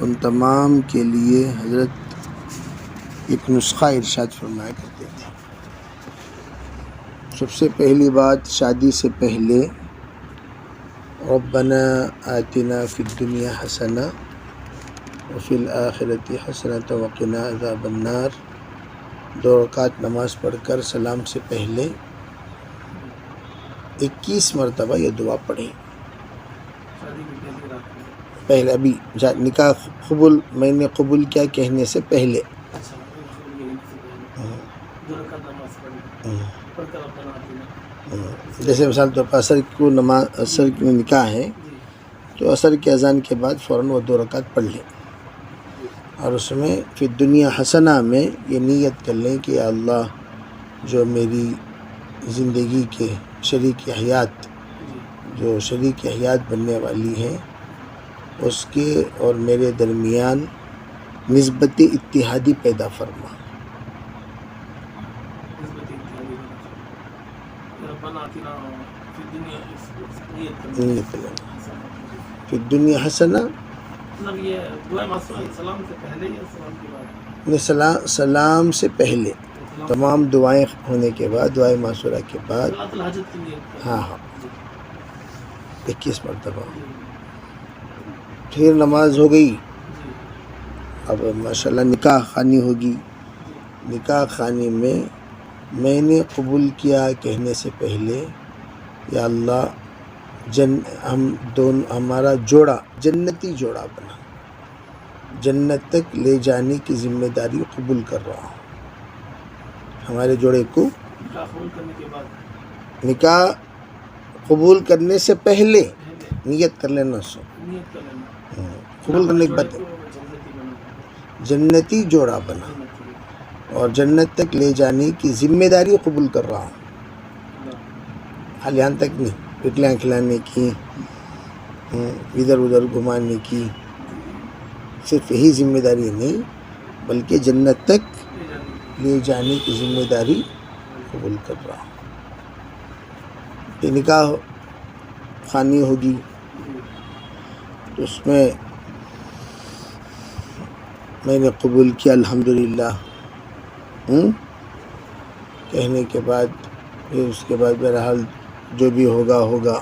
ان تمام کے لیے حضرت ایک نسخہ ارشاد فرمایا کرتے تھے۔ سب سے پہلی بات شادی سے پہلے ربنا آتنا فی الدنیا حسنہ وفی الآخرۃ حسنۃ وقنا عذاب النار، 2 رکعت نماز پڑھ کر سلام سے پہلے 21 مرتبہ یہ دعا پڑھیں۔ پہلے ابھی نکاح قبول میں نے قبول کیا کہنے سے پہلے جیسے مثال طور پر عصر کی نکاح ہے تو عصر کی اذان کے بعد فوراً وہ 2 رکعت پڑھ لیں، اور اس میں فی الدنیا حسنہ میں یہ نیت کر لیں کہ یا اللہ جو میری زندگی کے شریک حیات بننے والی ہے اس کے اور میرے درمیان نسبت اتحادی پیدا فرما۔ فی الدنیا حسنہ سلام سے پہلے تمام دعائیں ہونے کے بعد، دعائیں معصورہ کے بعد، ہاں 21 مرتبہ۔ پھر نماز ہو گئی، اب ماشاءاللہ نکاح خوانی ہوگی۔ نکاح خوانی میں نے قبول کیا کہنے سے پہلے یا اللہ ہمارا جوڑا جنتی جوڑا بنا، جنت تک لے جانے کی ذمہ داری قبول کر رہا ہوں۔ ہمارے جوڑے کو نکاح قبول کرنے سے پہلے نیت کر لینا، قبول کرنے کے بعد جنتی جوڑا بنا اور جنت تک لے جانے کی ذمہ داری قبول کر رہا ہوں۔ حال یہاں تک نہیں پٹلیاں کھلانے کی، ادھر ادھر گھمانے کی، صرف یہی ذمہ داری نہیں بلکہ جنت تک لے جانے کی ذمہ داری قبول کر رہا ہوں۔ یہ نکاح خوانی ہوگی تو اس میں نے قبول کیا الحمدللہ کہنے کے بعد، پھر اس کے بعد بہرحال جو بھی ہوگا۔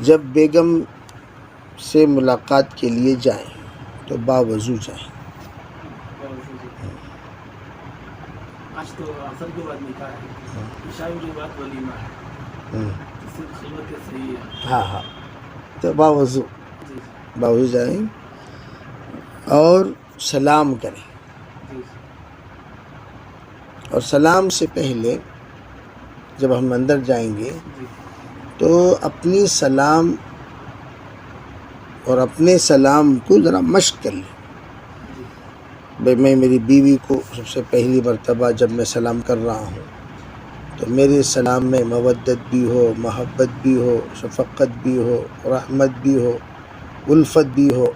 جب بیگم سے ملاقات کے لیے جائیں تو باوضو جائیں۔ آج تو عصر کے بعد نکاح ہے، عشاء کے بعد ولیمہ ہے، صرف خلوت کے صحیح ہے۔ ہاں تو باوضو جائیں اور سلام کریں، اور سلام سے پہلے جب ہم اندر جائیں گے تو اپنی سلام اور اپنے سلام کو ذرا مشق کر لیں۔ میں میری بیوی کو سب سے پہلی مرتبہ جب میں سلام کر رہا ہوں تو میرے سلام میں مودت بھی ہو، محبت بھی ہو، شفقت بھی ہو، رحمت بھی ہو، الفت بھی ہو،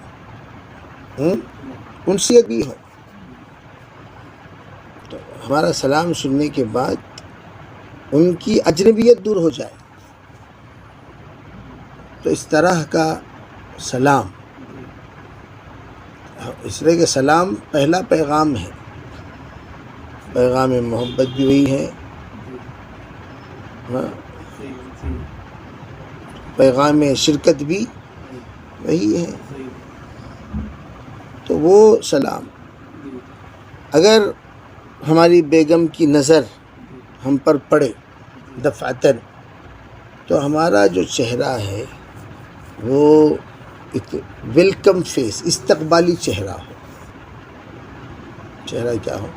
انسیت بھی ہو۔ تو ہمارا سلام سننے کے بعد ان کی اجنبیت دور ہو جائے، تو اس طرح کا سلام، اس طرح کے سلام پہلا پیغام ہے، پیغام محبت بھی وہی ہے، پیغام شرکت بھی وہی ہے۔ تو وہ سلام اگر ہماری بیگم کی نظر ہم پر پڑے دفعتاً تو ہمارا جو چہرہ ہے وہ ایک ویلکم فیس، استقبالی چہرہ ہو۔ چہرہ کیا ہو؟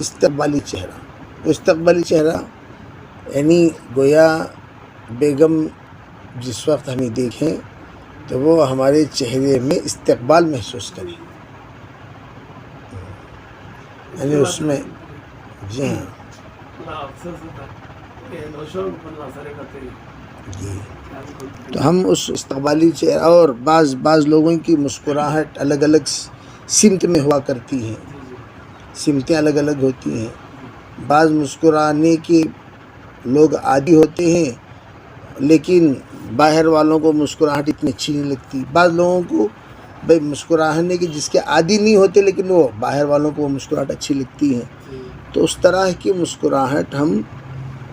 استقبالی چہرہ۔ وہ استقبالی چہرہ یعنی گویا بیگم جس وقت ہمیں دیکھیں تو وہ ہمارے چہرے میں استقبال محسوس کریں، یعنی اس میں جی تو ہم اس استقبالی چہرہ، اور بعض لوگوں کی مسکراہٹ الگ الگ سمت میں ہوا کرتی ہیں، سمتیں الگ الگ ہوتی ہیں۔ بعض مسکرانے کے لوگ عادی ہوتے ہیں لیکن باہر والوں کو مسکراہٹ اتنی اچھی نہیں لگتی. بعض لوگوں کو بھائی مسکراہنے کی جس کے عادی نہیں ہوتے لیکن وہ باہر والوں کو وہ مسکراہٹ اچھی لگتی ہے. تو اس طرح کی مسکراہٹ ہم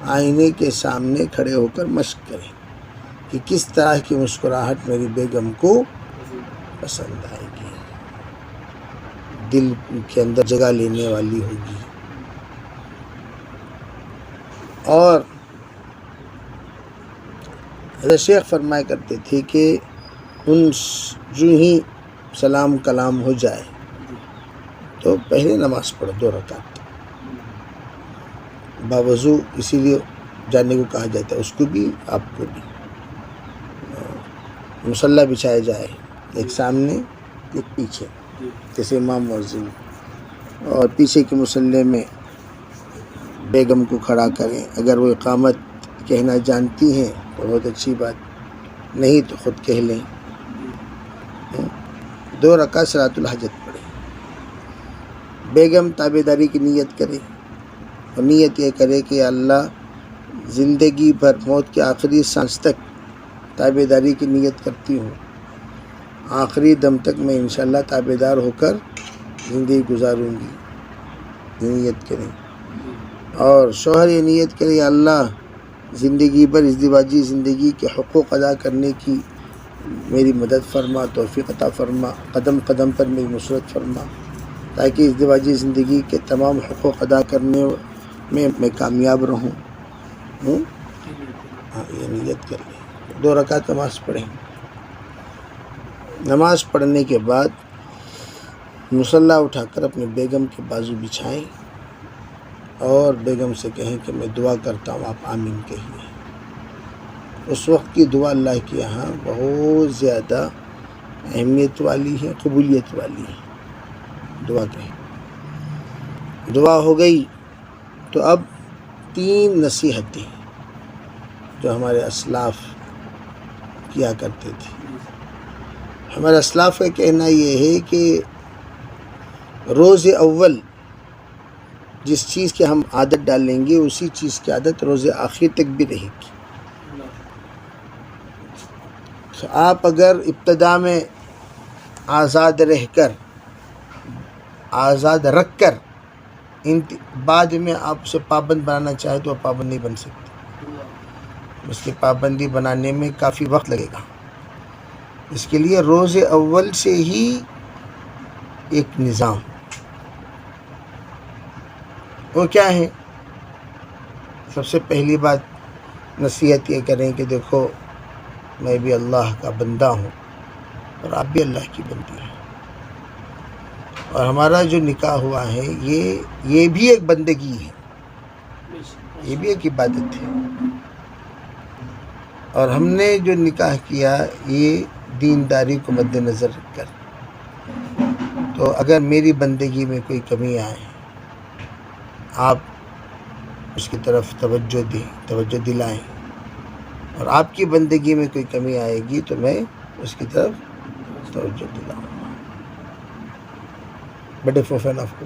آئینے کے سامنے کھڑے ہو کر مشق کریں کہ کس طرح کی مسکراہٹ میری بیگم کو پسند آئے گی، دل کے اندر جگہ لینے والی ہوگی. اور حضرت شیخ فرمایا کرتے تھے کہ ان جو ہی سلام کلام ہو جائے تو پہلے نماز پڑھو 2 رکعت باوضو، اسی لیے جانے کو کہا جاتا ہے. اس کو بھی آپ کو بھی مصلی بچھایا جائے، ایک سامنے ایک پیچھے جیسے امام مؤذن، اور پیچھے کے مصلی میں بیگم کو کھڑا کریں. اگر وہ اقامت کہنا جانتی ہیں تو بہت اچھی بات، نہیں تو خود کہہ لیں. 2 رکعت صلاۃ الحاجت پڑھیں. بیگم تابعداری کی نیت کرے اور نیت یہ کرے کہ اللہ زندگی بھر موت کے آخری سانس تک تابعداری کی نیت کرتی ہوں، آخری دم تک میں انشاءاللہ تابعدار ہو کر زندگی گزاروں گی. نیت کریں. اور شوہر یہ نیت کرے یا اللہ زندگی بھر ازدواجی زندگی کے حقوق ادا کرنے کی میری مدد فرما، توفیق عطا فرما، قدم قدم پر میری نصرت فرما، تاکہ ازدواجی زندگی کے تمام حقوق ادا کرنے میں کامیاب رہوں. ہاں یہ نیت کر لیں. 2 رکعت نماز پڑھیں. نماز پڑھنے کے بعد مصلی اٹھا کر اپنے بیگم کے بازو بچھائیں اور بیگم سے کہیں کہ میں دعا کرتا ہوں، آپ آمین کہیے. اس وقت کی دعا اللہ کے یہاں بہت زیادہ اہمیت والی ہے، قبولیت والی ہے. دعا کہیں. دعا ہو گئی تو اب 3 نصیحتیں جو ہمارے اسلاف کیا کرتے تھے. ہمارے اسلاف کا کہنا یہ ہے کہ روز اول جس چیز کی ہم عادت ڈالیں گے اسی چیز کی عادت روز آخر تک بھی رہے گی. آپ اگر ابتدا میں آزاد رہ کر، آزاد رکھ کر بعد میں آپ اسے پابند بنانا چاہے تو آپ پابند نہیں بن سکتے. اس کی پابندی بنانے میں کافی وقت لگے گا. اس کے لیے روز اول سے ہی ایک نظام. وہ کیا ہے؟ سب سے پہلی بات نصیحت یہ کریں کہ دیکھو میں بھی اللہ کا بندہ ہوں اور آپ بھی اللہ کی بندی ہیں، اور ہمارا جو نکاح ہوا ہے یہ بھی ایک بندگی ہے، یہ بھی ایک عبادت ہے. اور ہم نے جو نکاح کیا یہ دینداری کو مد نظر رکھ کر. تو اگر میری بندگی میں کوئی کمی آئے آپ اس کی طرف توجہ دیں، توجہ دلائیں، اور آپ کی بندگی میں کوئی کمی آئے گی تو میں اس کی طرف توجہ دلاؤں گا. بڑے فوفین آپ کو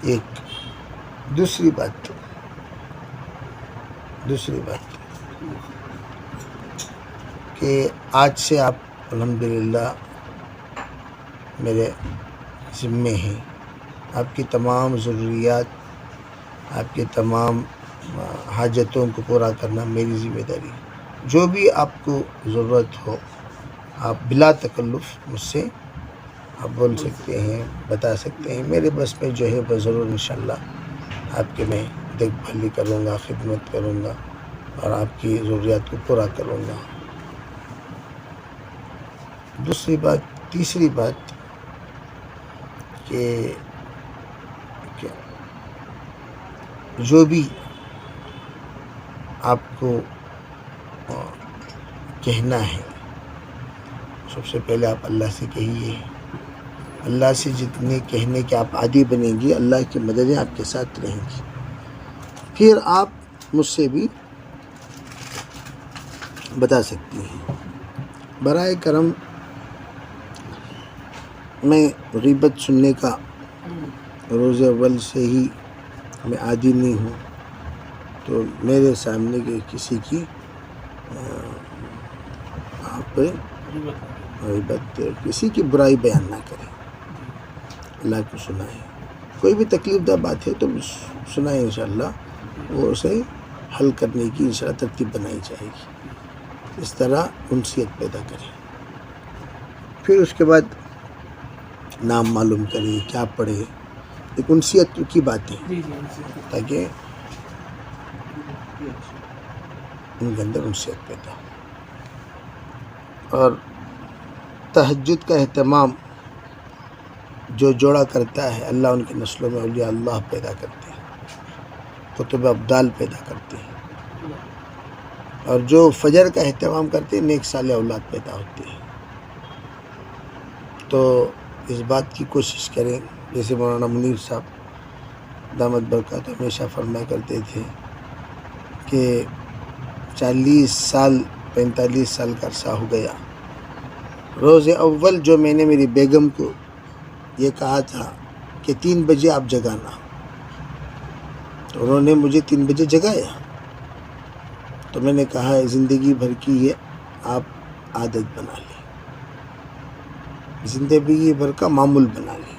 ایک دوسری بات کہ آج سے آپ الحمدللہ میرے ذمے ہیں. آپ کی تمام ضروریات، آپ کی تمام حاجتوں کو پورا کرنا میری ذمہ داری. جو بھی آپ کو ضرورت ہو آپ بلا تکلف مجھ سے آپ بول سکتے ہیں، بتا سکتے ہیں. میرے بس میں جو ہے بس ضرور انشاءاللہ آپ کے میں دیکھ بھالی کروں گا، خدمت کروں گا اور آپ کی ضروریات کو پورا کروں گا. تیسری بات کہ جو بھی آپ کو کہنا ہے سب سے پہلے آپ اللہ سے کہیے. اللہ سے جتنے کہنے کے آپ عادی بنیں گی اللہ کی مددیں آپ کے ساتھ رہیں گی. پھر آپ مجھ سے بھی بتا سکتی ہیں. برائے کرم میں غیبت سننے کا روز اول سے ہی میں عادی نہیں ہوں، تو میرے سامنے کہ کسی کی آپ غیبت، کسی کی برائی بیان نہ کریں، اللہ کو سنائیں، کوئی بھی تکلیف دہ بات ہے تو سنائیں، انشاءاللہ وہ اسے حل کرنے کی انشاءاللہ ترتیب بنائی جائے گی، اس طرح انسیت پیدا کریں۔ پھر اس کے بعد نام معلوم کریں، کیا پڑھے، ایک انسیت کی باتیں تاکہ ان کے اندر انسیت پیدا ہو۔ اور تہجد کا اہتمام جو جوڑا کرتا ہے، اللہ ان کی نسلوں میں اولیاء اللہ پیدا کرتے ہیں، قطب ابدال پیدا کرتے ہیں، اور جو فجر کا اہتمام کرتے ہیں نیک صالح اولاد پیدا ہوتے ہیں۔ تو اس بات کی کوشش کریں، جیسے مولانا منیر صاحب دامت برکات ہمیشہ فرمایا کرتے تھے کہ 40 سال 45 سال کا عرصہ ہو گیا، روز اول جو میں نے میری بیگم کو یہ کہا تھا کہ 3 بجے آپ جگانا، تو انہوں نے مجھے 3 بجے جگایا، تو میں نے کہا زندگی بھر کی یہ آپ عادت بنا لیں، زندگی بھر کا معمول بنا لیں۔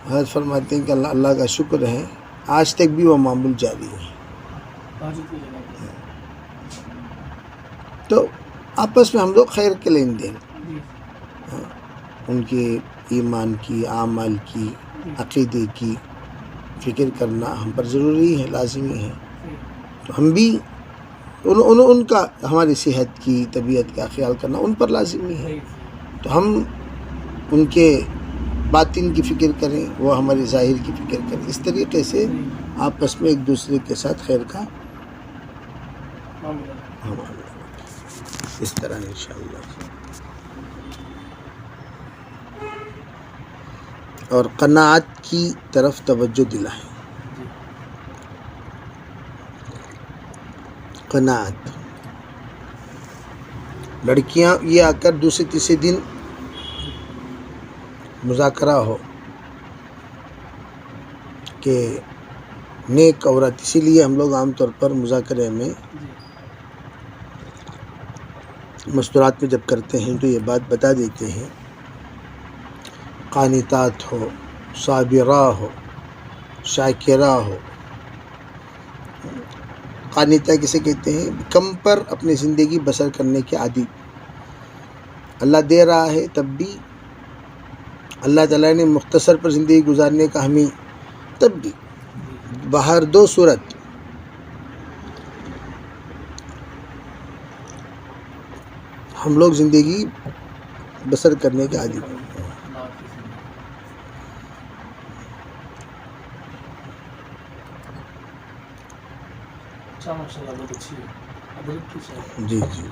حضرت فرماتے ہیں کہ اللہ کا شکر ہے آج تک بھی وہ معمول جاری ہے۔ تو آپس میں ہم لوگ خیر کے لین دین، ان کے ایمان کی، اعمال کی، عقیدے کی فکر کرنا ہم پر ضروری ہے، لازمی ہے۔ تو ہم بھی ان کا، ہماری صحت کی، طبیعت کا خیال کرنا ان پر لازمی ہے، تو ہم ان کے باطن کی فکر کریں، وہ ہماری ظاہر کی فکر کریں، اس طریقے سے آپس میں ایک دوسرے کے ساتھ خیر کا معاملہ، اس طرح انشاءاللہ۔ اور قناعت کی طرف توجہ دلائیں، قناعت۔ لڑکیاں یہ آ کر دوسرے تیسرے دن مذاکرہ ہو کہ نیک عورت، اسی لیے ہم لوگ عام طور پر مذاکرے میں مستورات میں جب کرتے ہیں تو یہ بات بتا دیتے ہیں، قانتات ہو، صابرہ ہو، شاکرہ ہو۔ قانتہ کسے کہتے ہیں؟ کم پر اپنی زندگی بسر کرنے کے عادی، اللہ دے رہا ہے تب بھی، اللہ تعالیٰ نے مختصر پر زندگی گزارنے کا ہمیں تب بھی، باہر 2 صورت، ہم لوگ زندگی بسر کرنے کے عادی۔ ماشاء اللہ بہت اچھی ہے، جی جی۔